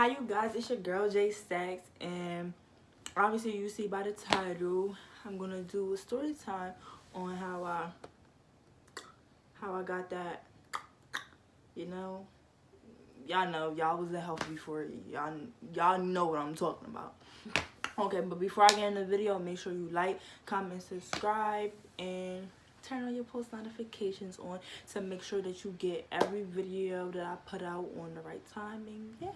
Hi you guys, it's your girl J Stacks, and obviously you see by the title I'm gonna do a story time on how I got that, you know. Y'all was in health before. Y'all know what I'm talking about. Okay, but before I get in the video, make sure you like, comment, subscribe, and turn on your post notifications on to make sure that you get every video that I put out on the right timing. Yeah,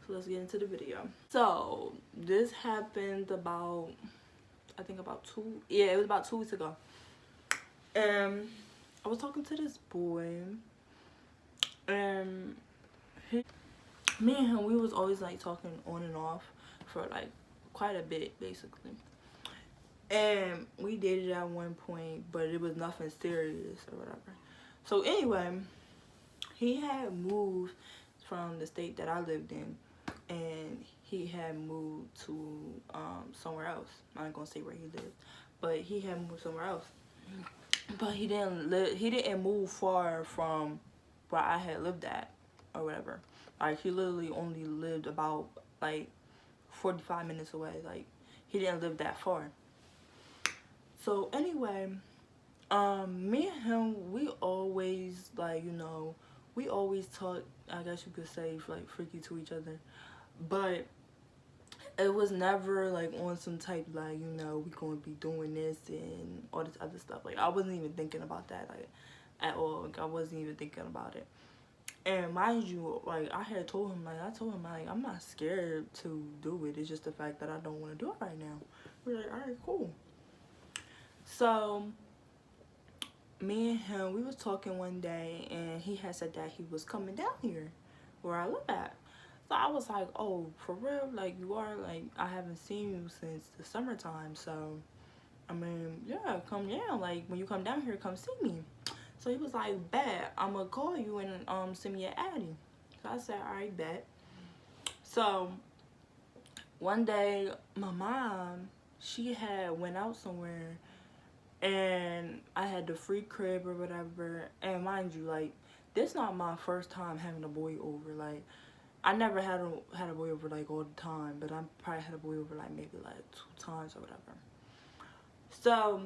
so let's get into the video. So this happened about, I think about it was about 2 weeks ago. I was talking to this boy, and me and him, we was always like talking on and off for like quite a bit, basically. And we dated at one point, but it was nothing serious or whatever. So anyway, he had moved from the state that I lived in, and he had moved to somewhere else. I'm not gonna say where he lived, but he had moved somewhere else. But he didn't move far from where I had lived at or whatever. Like, he literally only lived about like 45 minutes away. Like, he didn't live that far. So anyway, me and him, we always, like, we always talk, I guess you could say, like, freaky to each other. But it was never like on some type, like, we gonna be doing this and all this other stuff. Like, I wasn't even thinking about that, like, at all. Like, I wasn't even thinking about it. And mind you, like, I told him, like, I'm not scared to do it. It's just the fact that I don't want to do it right now. We're like, all right, cool. So me and him, we was talking one day, and he had said that he was coming down here where I live at. So I was like, oh, for real? Like, you are? Like, I haven't seen you since the summertime. So, I mean, yeah, come down. Like, when you come down here, come see me. So he was like, bet, I'm going to call you and send me an addy. So I said, all right, bet. So one day, my mom, she had went out somewhere, and I had the free crib or whatever. And mind you, like, this not my first time having a boy over. Like, I never had a boy over like all the time, but I probably had a boy over like maybe like 2 times or whatever. So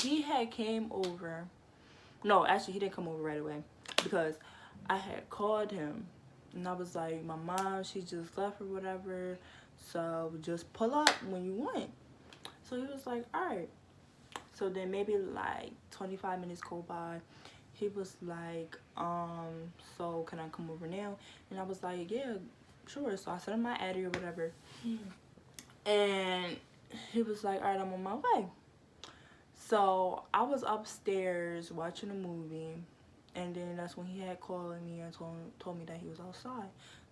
he had came over. No, actually he didn't come over right away, because I had called him and I was like, my mom, she just left or whatever, so just pull up when you want. So he was like, all right. So then maybe like 25 minutes go by. He was like, so can I come over now? And I was like, yeah, sure. So I sent him my addy or whatever. And he was like, all right, I'm on my way. So I was upstairs watching a movie, and then that's when he had called me and told me that he was outside.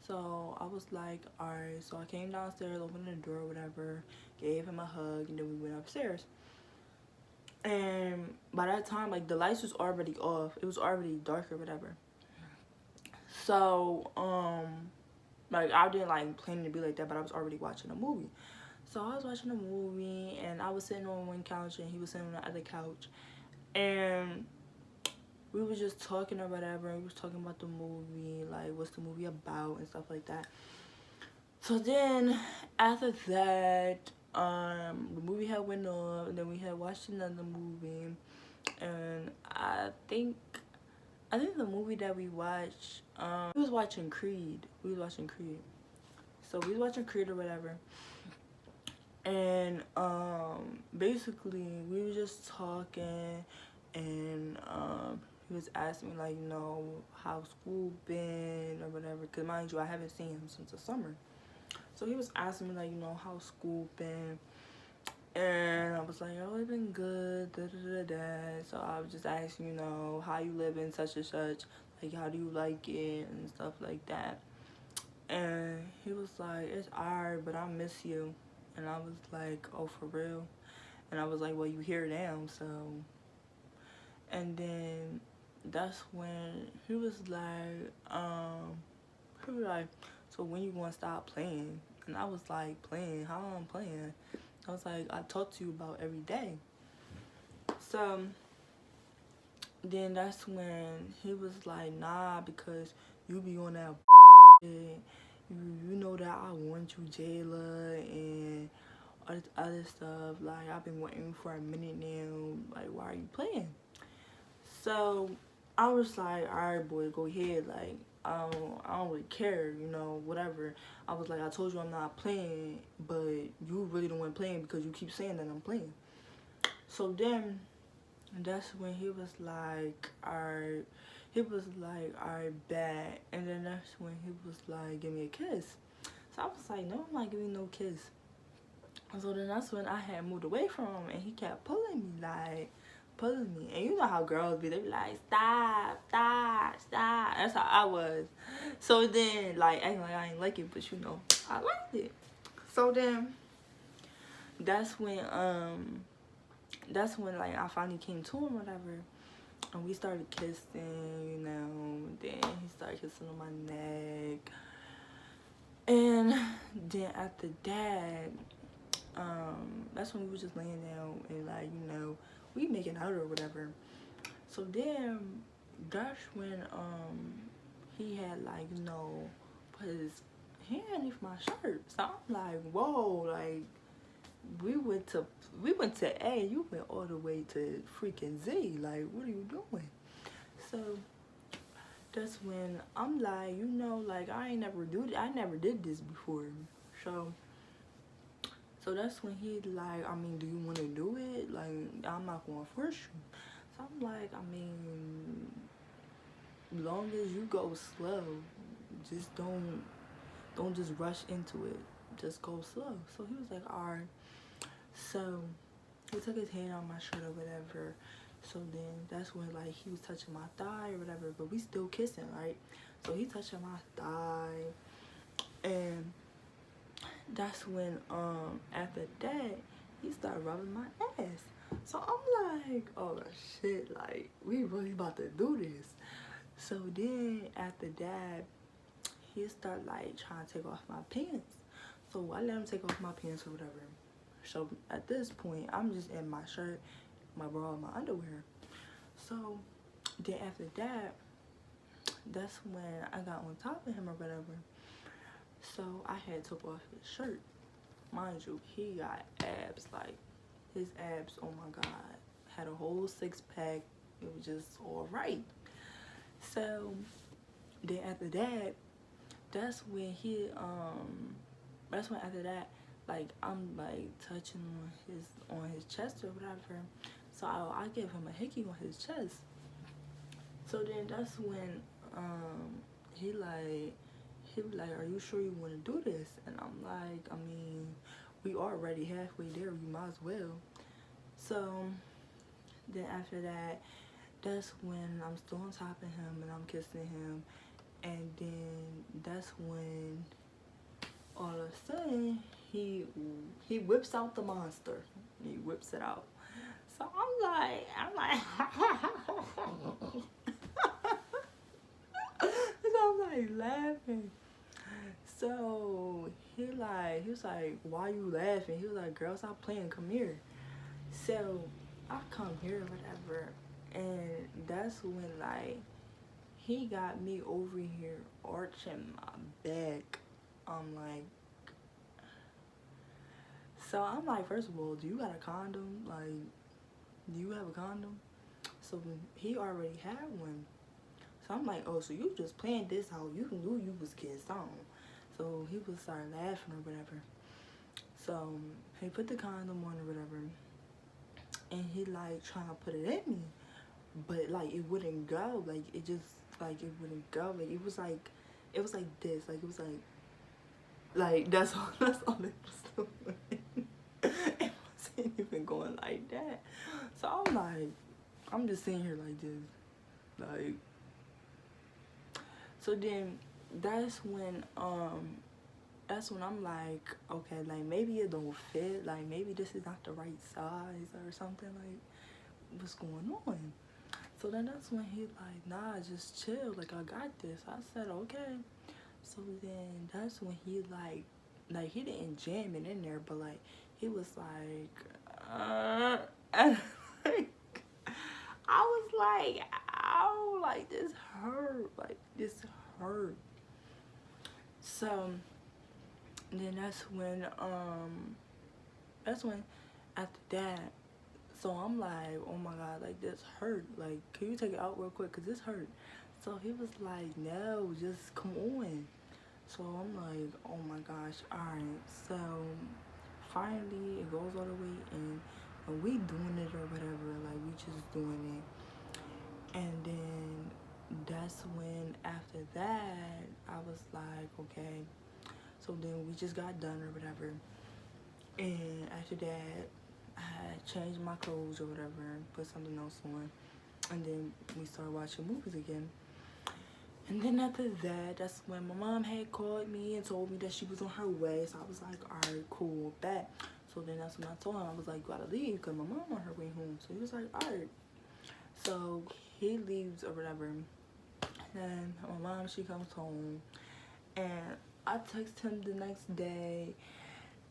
So I was like, all right. So I came downstairs, opened the door or whatever, gave him a hug, and then we went upstairs. And by that time, like, the lights was already off. It was already dark or whatever. So, like, I didn't, like, plan to be like that, but I was already watching a movie. So I was watching a movie, and I was sitting on one couch, and he was sitting on the other couch. And we was just talking or whatever, and we was talking about the movie, like, what's the movie about and stuff like that. So then, after that, the movie had went on, and then we had watched another movie, and I think the movie that we watched, we was watching Creed. So we was watching Creed or whatever, and basically we were just talking, and he was asking me, like, how school been or whatever, because mind you, I haven't seen him since the summer. So he was asking me, like, how school been. And I was like, oh, it's been good, da da da da. So I was just asking, how you live in such and such, like, how do you like it and stuff like that. And he was like, it's alright, but I miss you. And I was like, oh, for real? And I was like, well, you here now, so. And then that's when he was like, so when you gonna stop playing? And I was like, playing? How I'm playing? I was like, I talk to you about every day. So then that's when he was like, nah, because you be on that You know that I want you, Jayla, and all this other stuff. Like, I've been waiting you for a minute now. Like, why are you playing? So I was like, all right, boy, go ahead. Like, I don't really care, you know, whatever. I was like, I told you I'm not playing, but you really don't want playing because you keep saying that I'm playing. So then, that's when he was like, alright. He was like, alright, bad. And then that's when he was like, give me a kiss. So I was like, no, I'm not giving you no kiss. So then that's when I had moved away from him, and he kept pulling me, like, pulling me. And you know how girls be, they be like, stop, stop, stop. That's how I was. So then, like, acting like I ain't like it, but you know, I liked it. So then, that's when, like, I finally came to him, whatever. And we started kissing, you know. Then he started kissing on my neck. And then after that, that's when we was just laying down and, like, you know, we making out or whatever. So then that's when he had, like, you know, put his hand underneath my shirt. So I'm like, whoa, like, we went to A, you went all the way to freaking Z. Like, what are you doing? So that's when I'm like, you know, like, I never did this before. So that's when he like, I mean, do you want to do it? Like, I'm not going to force you. So I'm like, I mean, long as you go slow, just don't just rush into it. Just go slow. So he was like, all right. So he took his hand on my shirt or whatever. So then that's when, like, he was touching my thigh or whatever, but we still kissing, right? So he touching my thigh, and that's when after that he started rubbing my ass. So I'm like, oh shit, like, we really about to do this. So then after that, he started, like, trying to take off my pants. So I let him take off my pants or whatever. So at this point, I'm just in my shirt, my bra, and my underwear. So then after that, that's when I got on top of him or whatever. So I had took off his shirt. Mind you, he got abs, like, his abs, oh my god, had a whole 6-pack. It was just all right. So then after that, that's when after that, like, I'm, like, touching on his chest or whatever. So I give him a hickey on his chest. So then that's when he was like, are you sure you want to do this? And I'm like, I mean, we already halfway there, we might as well. So then after that, that's when I'm still on top of him and I'm kissing him. And then that's when all of a sudden he whips out the monster. He whips it out. So I'm like so I'm like laughing. So he was like, why you laughing? He was like, girl, stop playing, come here. So I come here, whatever, and that's when, like, he got me over here arching my back. I'm like, first of all, do you got a condom? Like, do you have a condom? So he already had one. So I'm like, oh, so you just planned this how you knew you was kissed on. So he was started laughing or whatever. So he put the condom on or whatever, and he, like, trying to put it in me, but, like, it wouldn't go. Like, it just, like, it wouldn't go. Like, it was like this. Like, it was like that's all it was doing. It wasn't even going like that. So I'm just sitting here like this, like. So then that's when I'm like, okay, like, maybe it don't fit, like, maybe this is not the right size or something, like, what's going on? So then that's when he like, nah, just chill, like, I got this. I said, okay. So then that's when he like he didn't jam it in there, but, like, he was like, and like, I was like, ow, like, this hurt, like, this hurt. So then that's when after that, so I'm like, oh my god, like this hurt. Like, can you take it out real quick? Cause this hurt. So he was like, no, just come on. So I'm like, oh my gosh, alright. So finally it goes all the way in and we doing it or whatever, like we just doing it. And then that's when after that I was like, okay. So then we just got done or whatever. And after that I had changed my clothes or whatever and put something else on. And then we started watching movies again. And then after that, that's when my mom had called me and told me that she was on her way. So I was like, all right, cool, bet. So then that's when I told him, I was like, you gotta leave because my mom on her way home. So he was like, all right. So he leaves or whatever. And then my mom, she comes home. And I text him the next day.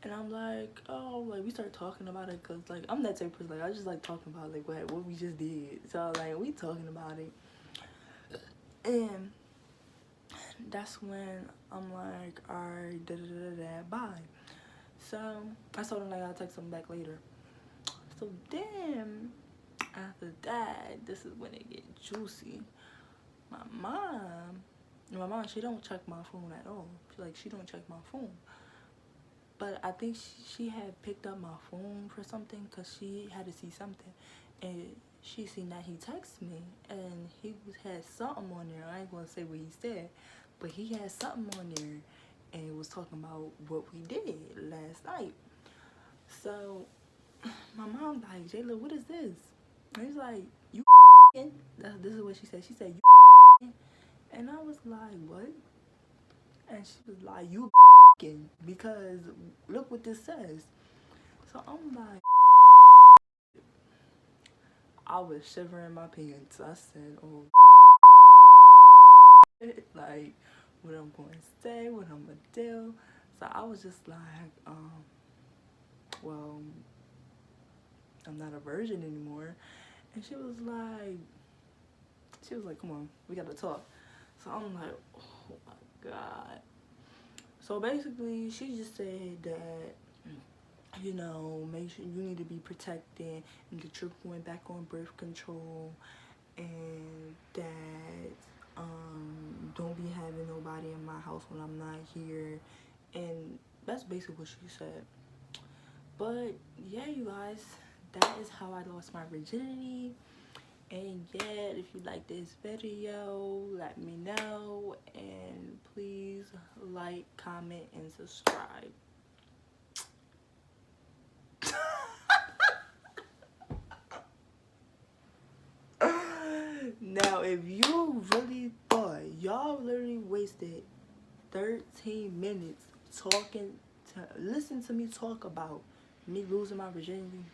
And I'm like, oh, like, we start talking about it because, like, I'm that type of person. Like, I just like talking about, like, what we just did. So, like, we talking about it. And that's when I'm like, alright, bye. So I told him like I'll text him back later. So then after that, this is when it get juicy. My mom, she don't check my phone at all. She don't check my phone. But I think she had picked up my phone for something because she had to see something. And she seen that he texted me and he had something on there. I ain't gonna say what he said, but he had something on there and it was talking about what we did last night. So my mom like, Jayla, what is this? And he's like, you this is what she said. She said, you and I was like, what? And she was like, you because look what this says. So I'm like, I was shivering my pants. I said, oh, like, what I'm going to say, what I'm going to do. So I was just like, well, I'm not a virgin anymore. And she was like, come on, we got to talk. So I'm like, oh my God. So basically, she just said that, you know, make sure you need to be protected and that you're going back on birth control and that don't be having nobody in my house when I'm not here. And that's basically what she said. But yeah, you guys, that is how I lost my virginity. And yeah, if you like this video, let me know. And please like, comment, and subscribe. Now, if you really thought y'all literally wasted 13 minutes talking to listen to me talk about me losing my virginity,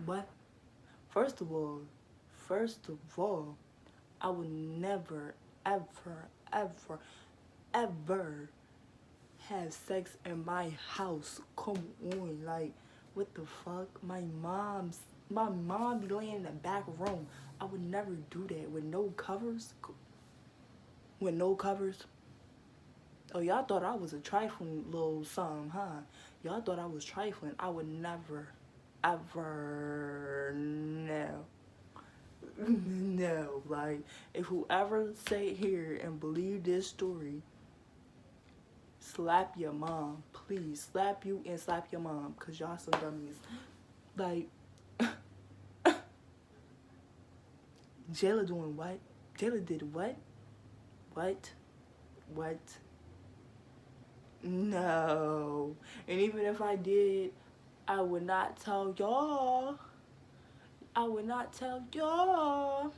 what? First of all, I would never, ever, ever, ever have sex in my house. Come on, like, what the fuck? My mom be laying in the back room. I would never do that with no covers. With no covers. Oh, y'all thought I was a trifling little something, huh? Y'all thought I was trifling. I would never, ever, no. No, like, if whoever say here and believe this story, slap your mom. Please, slap you and slap your mom, because y'all some dummies. Like, Jayla doing what? Jayla did what? What? No. And even if I did, I would not tell y'all. I would not tell y'all.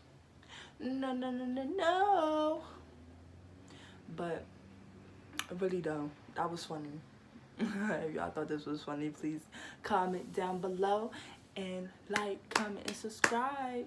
No. But I really don't. That was funny. If y'all thought this was funny, please comment down below and like, comment, and subscribe.